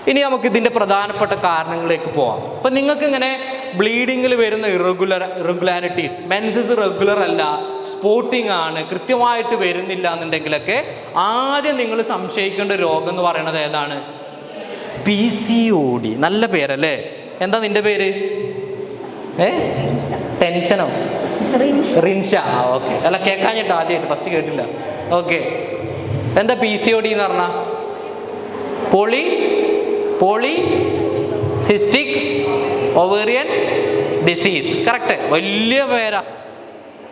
ഇനി നമുക്ക് ഇതിൻ്റെ പ്രധാനപ്പെട്ട കാരണങ്ങളിലേക്ക് പോവാം. ഇപ്പം നിങ്ങൾക്ക് ഇങ്ങനെ ബ്ലീഡിങ്ങിൽ വരുന്ന ഇറഗുലാരിറ്റീസ്, മെൻസസ് റെഗുലർ അല്ല, സ്പോട്ടിങ് ആണ്, കൃത്യമായിട്ട് വരുന്നില്ല എന്നുണ്ടെങ്കിലൊക്കെ ആദ്യം നിങ്ങൾ സംശയിക്കേണ്ട രോഗം എന്ന് പറയുന്നത് ഏതാണ്? PCOD. നല്ല പേരല്ലേ? എന്താ നിന്റെ പേര്? ടെൻഷനോ? റിൻഷ. ഓക്കെ. അല്ല, കേൾക്കാഞ്ഞിട്ട് ആദ്യമായിട്ട്, ഫസ്റ്റ് കേട്ടില്ല. ഓക്കെ. എന്താ PCOD എന്ന് പറഞ്ഞാൽ? Polycystic ovarian disease. കറക്റ്റ്. വലിയ പേരാ,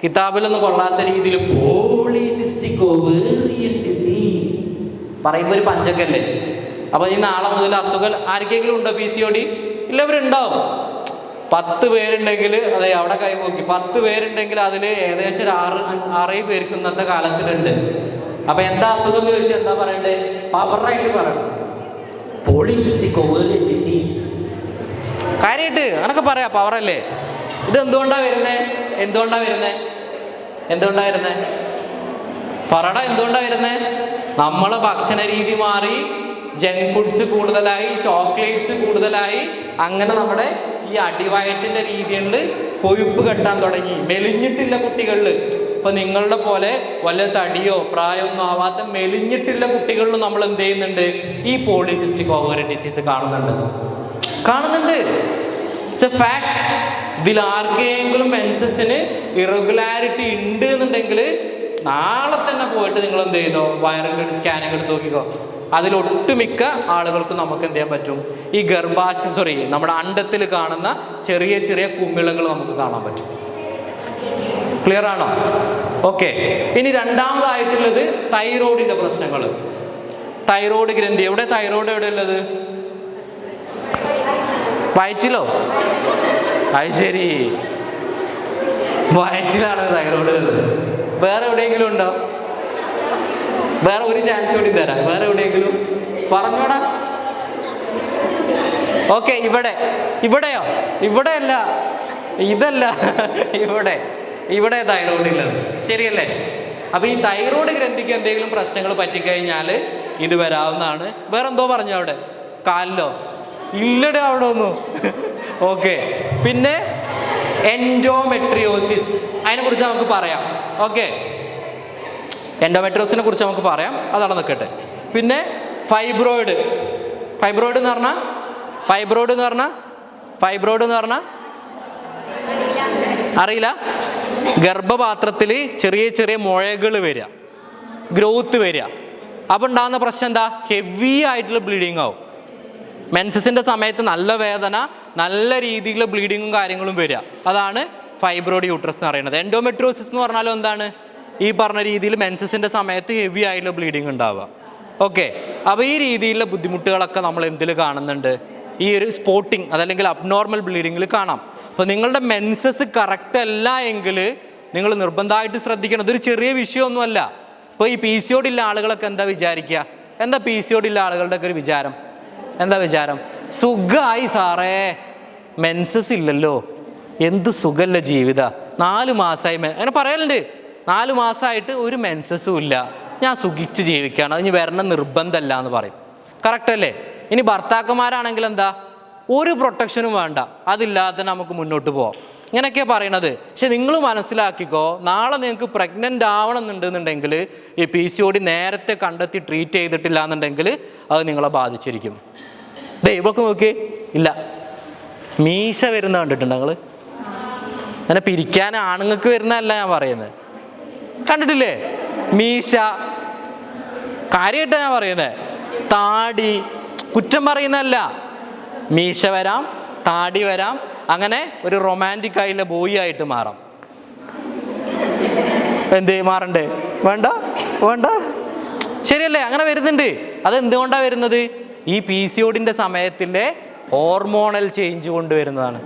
കിതാബിലൊന്നും കൊള്ളാത്ത രീതിയിൽ പോളിസിസ്റ്റിക് ഒവേറിയൻ ഡിസീസ് പറയുമ്പോൾ ഒരു പഞ്ചക്കല്ലേ. അപ്പോൾ ഈ നാളെ മുതൽ അസുഖം ആർക്കെങ്കിലും ഉണ്ടോ PCOD? ഇല്ലവരുണ്ടാവും. 10 പേരുണ്ടെങ്കിൽ, അതെ അവിടെ കൈപോക്കി, 10 പേരുണ്ടെങ്കിൽ അതിൽ ഏകദേശം ഒരു 6 പേർക്ക് ഇന്നത്തെ കാലത്തിലുണ്ട്. അപ്പം എന്താ അസുഖം എന്ന് ചോദിച്ചാൽ എന്താ പറയണ്ടേ? പവറായിട്ട് പറയണം, പോളിസിസ്റ്റിക് ഒവേറിയൻ ഡിസീസ്. കാര്യമായിട്ട് അങ്ങനൊക്കെ പറയാം, പവറല്ലേ. ഇത് എന്തുകൊണ്ടാണ് വരുന്നത്? പറടാ, എന്തുകൊണ്ടാണ് വരുന്നത്? നമ്മളെ ഭക്ഷണ രീതി മാറി, ജങ്ക് ഫുഡ്സ് കൂടുതലായി, ചോക്ലേറ്റ്സ് കൂടുതലായി, അങ്ങനെ നമ്മുടെ ഈ അടിവയറ്റിൻ്റെ രീതിയിൽ കൊഴുപ്പ് കെട്ടാൻ തുടങ്ങി. മെലിഞ്ഞിട്ടില്ല കുട്ടികളിൽ. ഇപ്പം നിങ്ങളുടെ പോലെ വല്ല തടിയോ പ്രായമൊന്നും ആവാത്ത മെലിഞ്ഞിട്ടില്ല കുട്ടികളിലും നമ്മൾ എന്ത് ചെയ്യുന്നുണ്ട്? ഈ പോളിസിസ്റ്റിക് ഓവേറിയൻ ഡിസീസ് കാണുന്നുണ്ട്. It's A fact. ഇതിൽ ആർക്കെങ്കിലും മെൻസസിന് ഇറഗുലാരിറ്റി ഉണ്ട് എന്നുണ്ടെങ്കിൽ നാളെ തന്നെ പോയിട്ട് നിങ്ങൾ എന്ത് ചെയ്തോ, വയറിൻ്റെ ഒരു സ്കാനിങ് എടുത്ത് നോക്കിക്കോ. അതിലൊട്ടുമിക്ക ആളുകൾക്ക് നമുക്ക് എന്ത് ചെയ്യാൻ പറ്റും? ഈ നമ്മുടെ അണ്ടത്തിൽ കാണുന്ന ചെറിയ ചെറിയ കുമിളകൾ നമുക്ക് കാണാൻ പറ്റും. ക്ലിയർ ആണോ? ഓക്കെ. ഇനി രണ്ടാമതായിട്ടുള്ളത് തൈറോയിഡിന്റെ പ്രശ്നങ്ങൾ. തൈറോയ്ഡ് ഗ്രന്ഥി എവിടെ? തൈറോയ്ഡ് എവിടെ ഉള്ളത്? വയറ്റിലോ? അത് ശരി, വയറ്റിലാണ് തൈറോയ്ഡ് ഉള്ളത്. വേറെ എവിടെയെങ്കിലും ഉണ്ടോ? വേറെ ഒരു ചാൻസ് കൂടി തരാം. വേറെ എവിടെയെങ്കിലും പറഞ്ഞോടാ. ഓക്കെ. ഇവിടെയോ? ഇവിടെയല്ല, ഇതല്ല, ഇവിടെ തൈറോയ്ഡ് ഉള്ളത്. ശരിയല്ലേ? അപ്പൊ ഈ തൈറോയ്ഡ് ഗ്രന്ഥിക്ക് എന്തെങ്കിലും പ്രശ്നങ്ങൾ പറ്റിക്കഴിഞ്ഞാൽ ഇത് വരാവുന്നതാണ്. വേറെ എന്തോ പറഞ്ഞു അവിടെ? കാലിലോ? ഇല്ലടേ അവിടെ ഒന്നും. ഓക്കെ. പിന്നെ എൻഡോമെട്രിയോസിസ്, അതിനെ കുറിച്ച് നമുക്ക് പറയാം. ഓക്കെ, എൻഡോമെട്രിയോസിനെ കുറിച്ച് നമുക്ക് പറയാം, അതവിടെ നിൽക്കട്ടെ. പിന്നെ ഫൈബ്രോയിഡ് എന്ന് പറഞ്ഞാൽ അറിയില്ല. ഗർഭപാത്രത്തിൽ ചെറിയ ചെറിയ മുഴകൾ വരിക, ഗ്രോത്ത് വരിക. അപ്പം ഉണ്ടാകുന്ന പ്രശ്നം എന്താ? ഹെവി ആയിട്ടുള്ള ബ്ലീഡിങ് ആവും. മെൻസസിൻ്റെ സമയത്ത് നല്ല വേദന, നല്ല രീതിയിലുള്ള ബ്ലീഡിങ്ങും കാര്യങ്ങളും വരിക. അതാണ് ഫൈബ്രോയിഡ് യൂട്രസ് എന്ന് പറയുന്നത്. എൻഡോമെട്രിയോസിസ് എന്ന് പറഞ്ഞാലും എന്താണ്? ഈ പറഞ്ഞ രീതിയിൽ മെൻസസിൻ്റെ സമയത്ത് ഹെവി ആയിട്ടുള്ള ബ്ലീഡിങ് ഉണ്ടാവുക. ഓക്കെ. അപ്പോൾ ഈ രീതിയിലുള്ള ബുദ്ധിമുട്ടുകളൊക്കെ നമ്മൾ എന്തിൽ കാണുന്നുണ്ട്? ഈ ഒരു സ്പോട്ടിങ് അതല്ലെങ്കിൽ അബ്നോർമൽ ബ്ലീഡിങ്ങിൽ കാണാം. അപ്പോൾ നിങ്ങളുടെ മെൻസസ് കറക്റ്റ് അല്ല എങ്കിൽ നിങ്ങൾ നിർബന്ധമായിട്ട് ശ്രദ്ധിക്കണം. ഇതൊരു ചെറിയ വിഷയമൊന്നുമല്ല. ഇപ്പോൾ ഈ PCOD ഉള്ള ആളുകളൊക്കെ എന്താ വിചാരിക്കുക? എന്താ PCOD ഉള്ള ആളുകളുടെ ഒക്കെ ഒരു വിചാരം? സുഖമായി സാറേ, മെൻസസ് ഇല്ലല്ലോ, എന്ത് സുഖല്ല ജീവിത, 4 മാസമായി അങ്ങനെ പറയലുണ്ട്. 4 മാസമായിട്ട് ഒരു മെൻസസും ഇല്ല, ഞാൻ സുഖിച്ച് ജീവിക്കുകയാണ്, അതിന് വരണം നിർബന്ധമല്ല എന്ന് പറയും. കറക്റ്റ് അല്ലേ? ഇനി ഭർത്താക്കന്മാരാണെങ്കിൽ എന്താ? ഒരു പ്രൊട്ടക്ഷനും വേണ്ട, അതില്ലാതെ നമുക്ക് മുന്നോട്ട് പോവാം, ഇങ്ങനെയൊക്കെയാണ് പറയണത്. പക്ഷെ നിങ്ങൾ മനസ്സിലാക്കിക്കോ, നാളെ നിങ്ങൾക്ക് പ്രഗ്നൻ്റ് ആവണമെന്നുണ്ടെന്നുണ്ടെങ്കിൽ ഈ PCOD നേരത്തെ കണ്ടെത്തി ട്രീറ്റ് ചെയ്തിട്ടില്ല എന്നുണ്ടെങ്കിൽ അത് നിങ്ങളെ ബാധിച്ചിരിക്കും. ദൈവമൊക്കെ നോക്കി ഇല്ല, മീശ വരുന്ന കണ്ടിട്ടുണ്ട് നിങ്ങൾ? അങ്ങനെ പിരിക്കാൻ ആണുങ്ങൾക്ക് വരുന്നതല്ല ഞാൻ പറയുന്നത്, കണ്ടിട്ടില്ലേ? മീശ കാര്യമായിട്ടാണ് ഞാൻ പറയുന്നത്. താടി കുറ്റം പറയുന്നതല്ല. മീശ വരാം, താടി വരാം, അങ്ങനെ ഒരു റൊമാൻറ്റിക് ആയിട്ടുള്ള ബോയ് ആയിട്ട് മാറാം. എന്ത് മാറണ്ടേ? വേണ്ട, ശരിയല്ലേ? അങ്ങനെ വരുന്നുണ്ട്. അതെന്തുകൊണ്ടാണ് വരുന്നത്? ഈ PCODന്റെ സമയത്തിൻ്റെ ഹോർമോണൽ ചേഞ്ച് കൊണ്ടുവരുന്നതാണ്.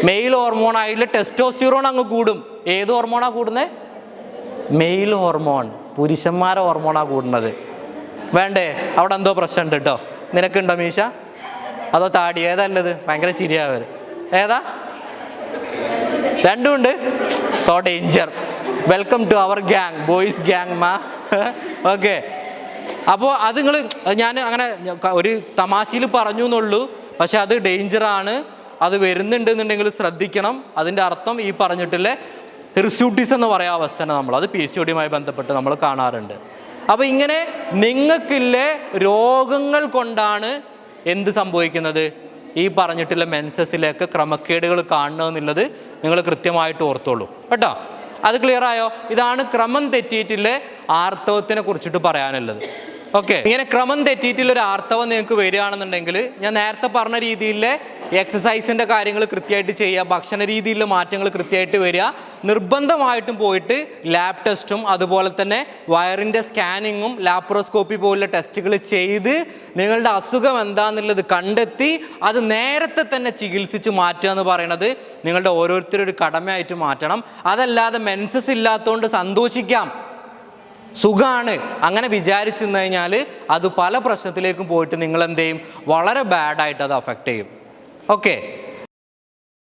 മെയിൽ ഹോർമോൺ ആയിട്ടുള്ള ടെസ്റ്റോസ്റ്റിറോൺ അങ്ങ് കൂടും. ഏത് ഹോർമോണാണ് കൂടുന്നത്? മെയിൽ ഹോർമോൺ, പുരുഷന്മാരെ ഹോർമോണാണ് കൂടുന്നത്. വേണ്ടേ? അവിടെ എന്തോ പ്രശ്നമുണ്ട് കേട്ടോ. നിനക്കുണ്ടോ മീശ അതോ താടി? ഏതല്ലത്? ഭയങ്കര ചിരിയാവർ. ഏതാ? രണ്ടും ഉണ്ട്. So danger. Welcome to our gang, boys gang മാ. ഓക്കെ. അപ്പോൾ അത് നിങ്ങൾ ഞാൻ അങ്ങനെ ഒരു തമാശയിൽ പറഞ്ഞു എന്നുള്ളൂ, പക്ഷെ അത് ഡേഞ്ചറാണ്. അത് വരുന്നുണ്ട് എന്നുണ്ടെങ്കിൽ ശ്രദ്ധിക്കണം. അതിൻ്റെ അർത്ഥം ഈ പറഞ്ഞിട്ടുള്ള ഹിർസ്യൂട്ടിസ് എന്ന് പറയാൻ അവസ്ഥ നമ്മൾ അത് PCOD ബന്ധപ്പെട്ട് നമ്മൾ കാണാറുണ്ട്. അപ്പോൾ ഇങ്ങനെ നിങ്ങൾക്കില്ലേ രോഗങ്ങൾ കൊണ്ടാണ് എന്ത് സംഭവിക്കുന്നത്, ഈ പറഞ്ഞിട്ടുള്ള മെൻസസിലേക്ക് ക്രമക്കേടുകൾ കാണണമെന്നുള്ളത് നിങ്ങൾ കൃത്യമായിട്ട് ഓർത്തോളൂ കേട്ടോ. അത് ക്ലിയർ ആയോ? ഇതാണ് ക്രമം തെറ്റിയിട്ടുള്ള ആർത്തവത്തിനെ കുറിച്ചിട്ട് പറയാനുള്ളത്. ഓക്കെ, ഇങ്ങനെ ക്രമം തെറ്റിയിട്ടുള്ള ഒരു ആർത്തവം നിങ്ങൾക്ക് വരികയാണെന്നുണ്ടെങ്കിൽ ഞാൻ നേരത്തെ പറഞ്ഞ രീതിയിലെ എക്സസൈസിൻ്റെ കാര്യങ്ങൾ കൃത്യമായിട്ട് ചെയ്യുക, ഭക്ഷണ രീതിയിലെ മാറ്റങ്ങൾ കൃത്യമായിട്ട് വരിക, നിർബന്ധമായിട്ടും പോയിട്ട് ലാബ് ടെസ്റ്റും അതുപോലെ തന്നെ വയറിൻ്റെ സ്കാനിങ്ങും ലാപ്രോസ്കോപ്പി പോലുള്ള ടെസ്റ്റുകൾ ചെയ്ത് നിങ്ങളുടെ അസുഖം എന്താണെന്നുള്ളത് കണ്ടെത്തി അത് നേരത്തെ തന്നെ ചികിത്സിച്ച് മാറ്റുക എന്ന് പറയുന്നത് നിങ്ങളുടെ ഓരോരുത്തരും ഒരു കടമയായിട്ട് മാറ്റണം. അതല്ലാതെ മെൻസസ് ഇല്ലാത്തതുകൊണ്ട് സന്തോഷിക്കാം, സുഖമാണ് അങ്ങനെ വിചാരിച്ചു നിന്ന് കഴിഞ്ഞാൽ അത് പല പ്രശ്നത്തിലേക്കും പോയിട്ട് നിങ്ങൾ എന്ത് ചെയ്യും, വളരെ ബാഡായിട്ട് അത് അഫക്റ്റ് ചെയ്യും. ഓക്കെ.